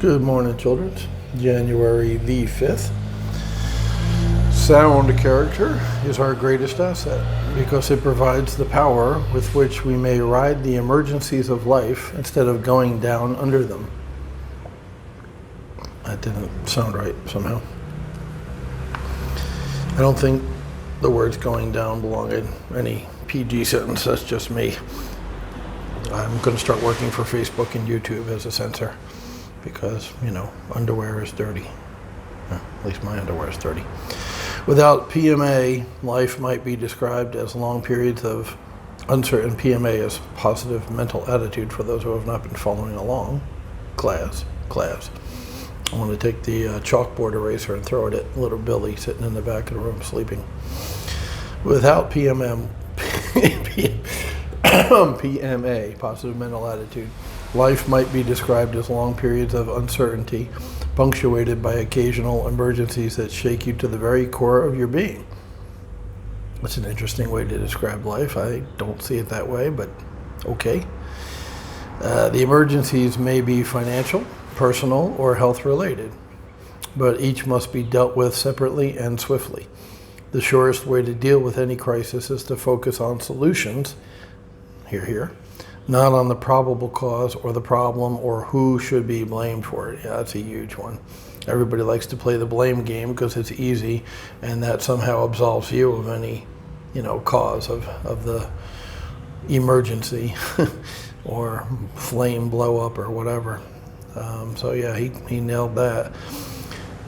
Good morning, children. January the 5th. Sound character is our greatest asset because it provides the power with which we may ride the emergencies of life instead of going down under them. That didn't sound right somehow. I don't think the words going down belong in any PG sentence. That's just me. I'm going to start working for Facebook and YouTube as a censor because, underwear is dirty. At least my underwear is dirty. Without PMA, life might be described as long periods of uncertain. PMA is positive mental attitude for those who have not been following along. Class. I want to take the chalkboard eraser and throw it at little Billy sitting in the back of the room sleeping. Without PMA, positive mental attitude, life might be described as long periods of uncertainty, punctuated by occasional emergencies that shake you to the very core of your being. That's an interesting way to describe life. I don't see it that way, but okay. The emergencies may be financial, personal, or health related, but each must be dealt with separately and swiftly. The surest way to deal with any crisis is to focus on solutions, here, not on the probable cause or the problem or who should be blamed for it. Yeah, that's a huge one. Everybody likes to play the blame game because it's easy and that somehow absolves you of any, cause of the emergency or flame blow up or whatever. He nailed that.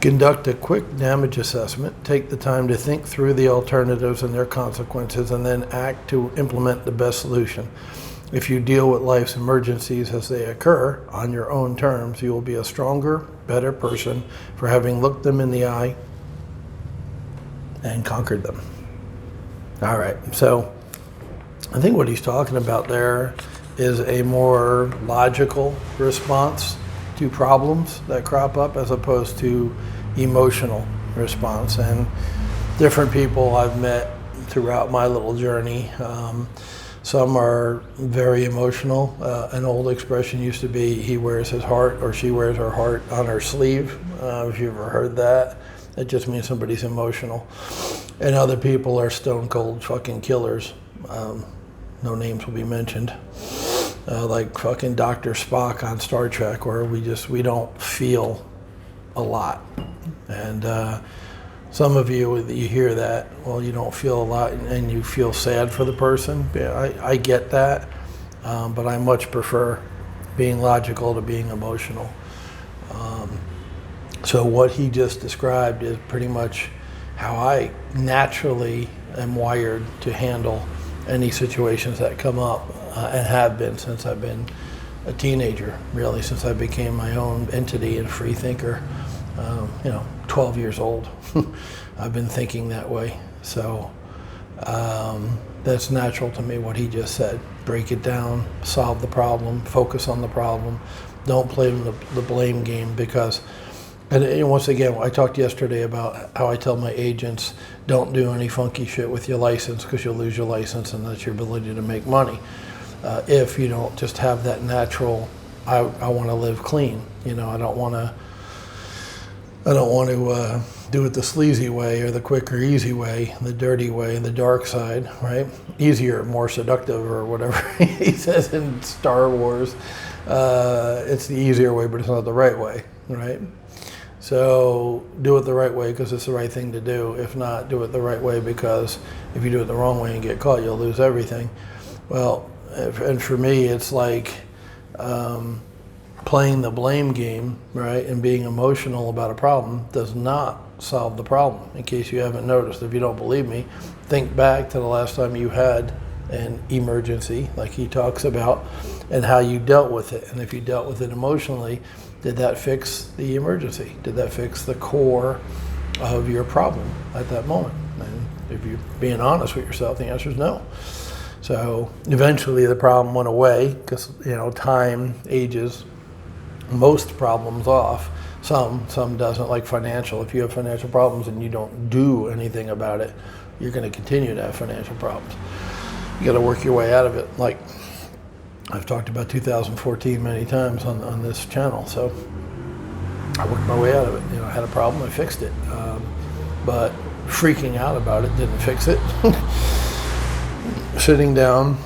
Conduct a quick damage assessment, take the time to think through the alternatives and their consequences, and then act to implement the best solution. If you deal with life's emergencies as they occur on your own terms, you will be a stronger, better person for having looked them in the eye and conquered them. All right, so I think what he's talking about there is a more logical response to problems that crop up as opposed to emotional response. And different people I've met throughout my little journey, some are very emotional. An old expression used to be, he wears his heart or she wears her heart on her sleeve. If you ever heard that, it just means somebody's emotional. And other people are stone cold fucking killers. No names will be mentioned. Like fucking Dr. Spock on Star Trek, where we don't feel a lot. And some of you hear that, well, you don't feel a lot and you feel sad for the person. Yeah, I get that, but I much prefer being logical to being emotional. So what he just described is pretty much how I naturally am wired to handle any situations that come up. And have been since I've been a teenager, really, since I became my own entity and free thinker. 12 years old, I've been thinking that way. So that's natural to me, what he just said. Break it down, solve the problem, focus on the problem. Don't play the blame game because, and once again, I talked yesterday about how I tell my agents, don't do any funky shit with your license because you'll lose your license and that's your ability to make money. If you don't just have that natural, I want to live clean. I don't want to do it the sleazy way or the quick or easy way, the dirty way, the dark side, right? Easier, more seductive, or whatever he says in Star Wars. It's the easier way, but it's not the right way, right? So do it the right way because it's the right thing to do. If not, do it the right way because if you do it the wrong way and get caught, you'll lose everything. Well, and for me, it's like playing the blame game, right? And being emotional about a problem does not solve the problem. In case you haven't noticed, if you don't believe me, think back to the last time you had an emergency, like he talks about, and how you dealt with it. And if you dealt with it emotionally, did that fix the emergency? Did that fix the core of your problem at that moment? And if you're being honest with yourself, the answer is no. So eventually the problem went away because, time ages most problems off. Some doesn't, like financial. If you have financial problems and you don't do anything about it, you're going to continue to have financial problems. You got to work your way out of it. Like I've talked about 2014 many times on this channel. So I worked my way out of it. I had a problem, I fixed it. But freaking out about it didn't fix it. Sitting down,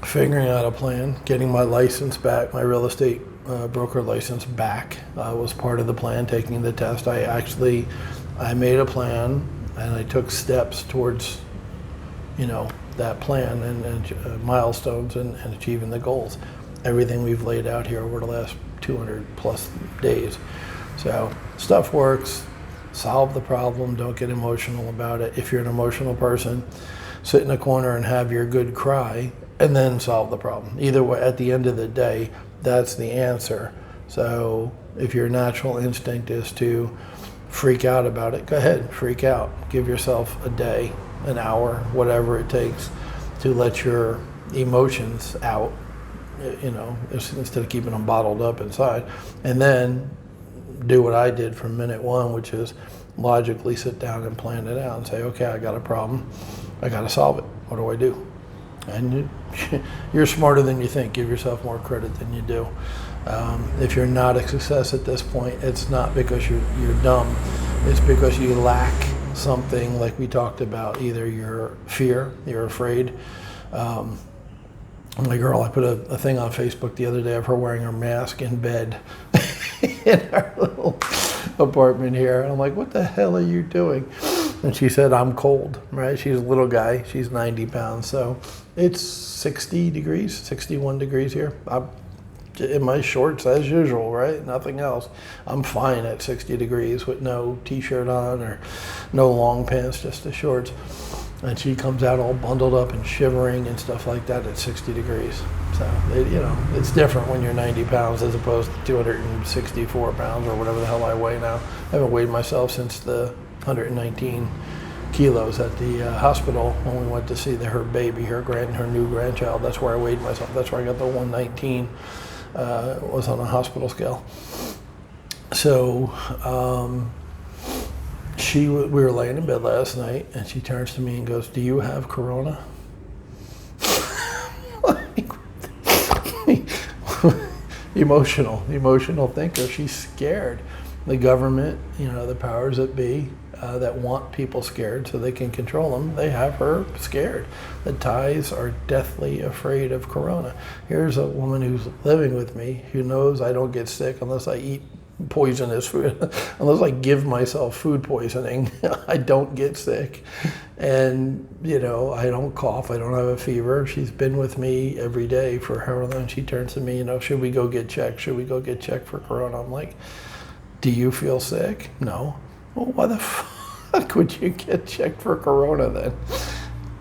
figuring out a plan, getting my license back, my real estate broker license back was part of the plan, taking the test. I made a plan and I took steps towards, that plan and milestones and achieving the goals. Everything we've laid out here over the last 200 plus days. So stuff works. Solve the problem. Don't get emotional about it. If you're an emotional person, sit in a corner and have your good cry and then solve the problem. Either way, at the end of the day, that's the answer. So if your natural instinct is to freak out about it, go ahead, freak out. Give yourself a day, an hour, whatever it takes to let your emotions out, instead of keeping them bottled up inside. And then do what I did from minute one, which is logically sit down and plan it out and say, okay, I got a problem. I got to solve it. What do I do? And you're smarter than you think. Give yourself more credit than you do. If you're not a success at this point, it's not because you're dumb. It's because you lack something like we talked about. Either your fear, you're afraid. My girl, I put a thing on Facebook the other day of her wearing her mask in bed in our little apartment here. And I'm like, what the hell are you doing? And she said, I'm cold, right? She's a little guy. She's 90 pounds. So it's 60 degrees, 61 degrees here. I'm in my shorts as usual, right? Nothing else. I'm fine at 60 degrees with no t-shirt on or no long pants, just the shorts. And she comes out all bundled up and shivering and stuff like that at 60 degrees. So, it's different when you're 90 pounds as opposed to 264 pounds or whatever the hell I weigh now. I haven't weighed myself since the 119 kilos at the hospital when we went to see her baby, her new grandchild. That's where I weighed myself. That's where I got the 119. Was on a hospital scale. So, we were laying in bed last night, and she turns to me and goes, "Do you have corona?" Emotional thinker. She's scared. The government, the powers that be, that want people scared so they can control them, they have her scared. The Thais are deathly afraid of corona. Here's a woman who's living with me who knows I don't get sick unless I eat poisonous food. Unless I give myself food poisoning, I don't get sick. And, I don't cough. I don't have a fever. She's been with me every day for however long. She turns to me, should we go get checked? Should we go get checked for corona? I'm like, do you feel sick? No. Well, why the fuck would you get checked for corona then?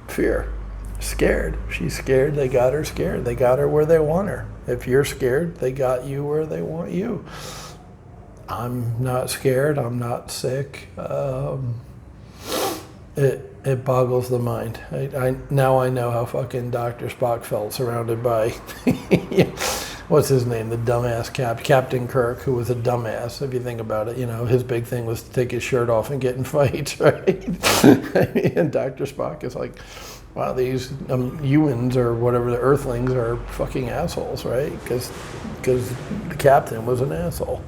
Fear. Scared. She's scared. They got her scared. They got her where they want her. If you're scared, they got you where they want you. I'm not scared. I'm not sick. It boggles the mind. Now I know how fucking Dr. Spock felt surrounded by, what's his name? The dumbass Captain Kirk, who was a dumbass. If you think about it, his big thing was to take his shirt off and get in fights, right? And Dr. Spock is like, wow, these humans or whatever, the Earthlings are fucking assholes, right? Because the captain was an asshole.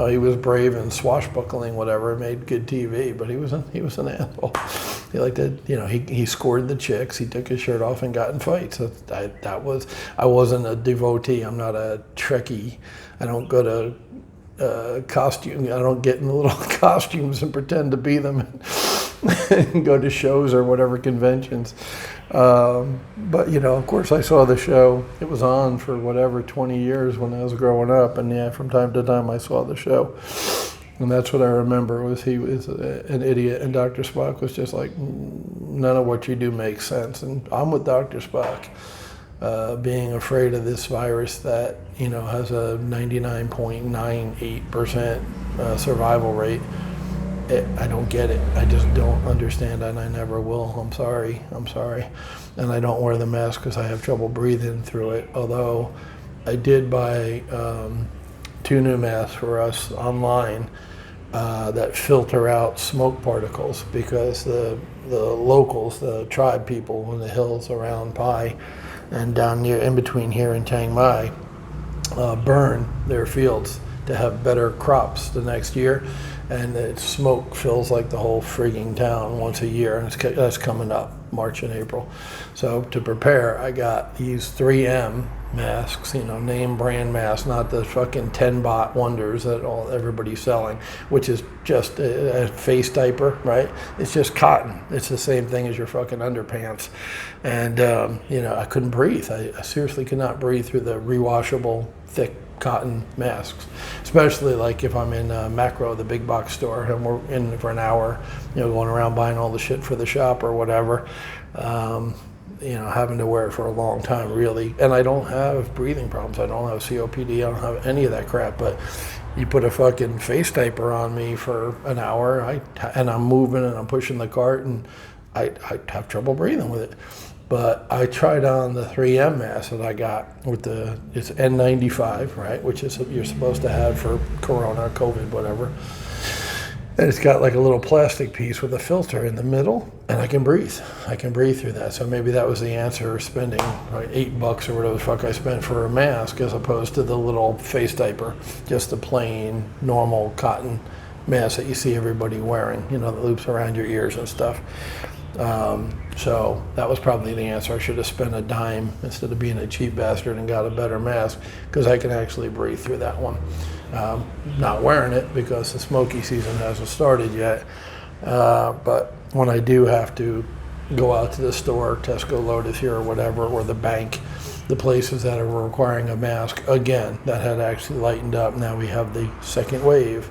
He was brave and swashbuckling, whatever, made good TV, but he was an asshole. He liked to, he scored the chicks. He took his shirt off and got in fights. I wasn't a devotee. I'm not a Trekkie. I don't go to costume. I don't get in the little costumes and pretend to be them and go to shows or whatever conventions. But of course I saw the show. It was on for 20 years when I was growing up, and from time to time I saw the show. And that's what I remember, was he was an idiot, and Dr. Spock was just like, none of what you do makes sense. And I'm with Dr. Spock, being afraid of this virus that, has a 99.98% survival rate. I don't get it. I just don't understand, and I never will. I'm sorry. And I don't wear the mask because I have trouble breathing through it, although I did buy 2 new masks for us online that filter out smoke particles, because the locals, the tribe people in the hills around Pai and down near in between here and Chiang Mai burn their fields to have better crops the next year. And the smoke fills like the whole frigging town once a year, and that's coming up, March and April. So to prepare, I got these 3M masks, name brand masks, not the fucking 10-bot wonders that everybody's selling, which is just a face diaper, right? It's just cotton. It's the same thing as your fucking underpants. And, I couldn't breathe. I seriously could not breathe through the rewashable, thick cotton masks, especially like if I'm in Macro, the big box store, and we're in for an hour, going around buying all the shit for the shop or whatever, having to wear it for a long time, really. And I don't have breathing problems. I don't have COPD. I don't have any of that crap. But you put a fucking face diaper on me for an hour, and I'm moving and I'm pushing the cart, and I have trouble breathing with it. But I tried on the 3M mask that I got with it's N95, right, which is you're supposed to have for Corona, COVID, whatever. And it's got like a little plastic piece with a filter in the middle, and I can breathe. I can breathe through that. So maybe that was the answer, spending $8 or whatever the fuck I spent for a mask, as opposed to the little face diaper, just the plain, normal cotton mask that you see everybody wearing, that loops around your ears and stuff. So that was probably the answer. I should have spent a dime instead of being a cheap bastard and got a better mask, because I can actually breathe through that one. Not wearing it because the smoky season hasn't started yet. But when I do have to go out to the store, Tesco, Lotus here or whatever, or the bank, the places that are requiring a mask, again, that had actually lightened up. Now we have the second wave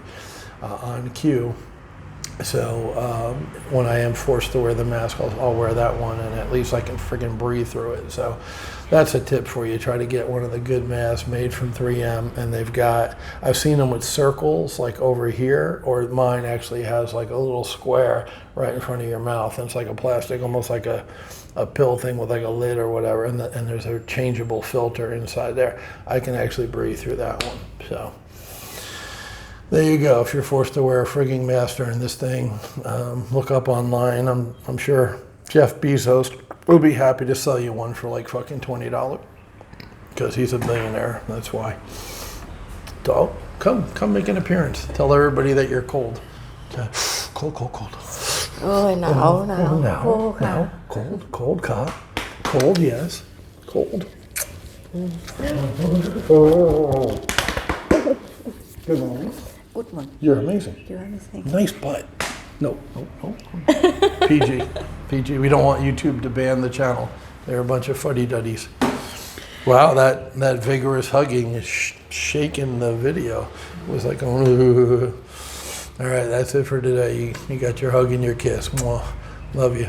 on cue. So when I am forced to wear the mask, I'll wear that one, and at least I can friggin' breathe through it. So that's a tip for you. Try to get one of the good masks made from 3M, and I've seen them with circles like over here, or mine actually has like a little square right in front of your mouth, and it's like a plastic, almost like a pill thing with like a lid or whatever, and there's a changeable filter inside there. I can actually breathe through that one. So there you go. If you're forced to wear a frigging mask during this thing, look up online. I'm sure Jeff Bezos will be happy to sell you one for like fucking $20, because he's a billionaire. That's why. So come make an appearance. Tell everybody that you're cold. Cold. Ôi nào. Cold, cop. Cold, yes. Cold. Good morning. Good one. You're amazing. You're amazing. Nice butt. No. PG. We don't want YouTube to ban the channel. They're a bunch of fuddy-duddies. Wow, that vigorous hugging is shaking the video. It was like, all right, that's it for today. You got your hug and your kiss. Mwah. Love you.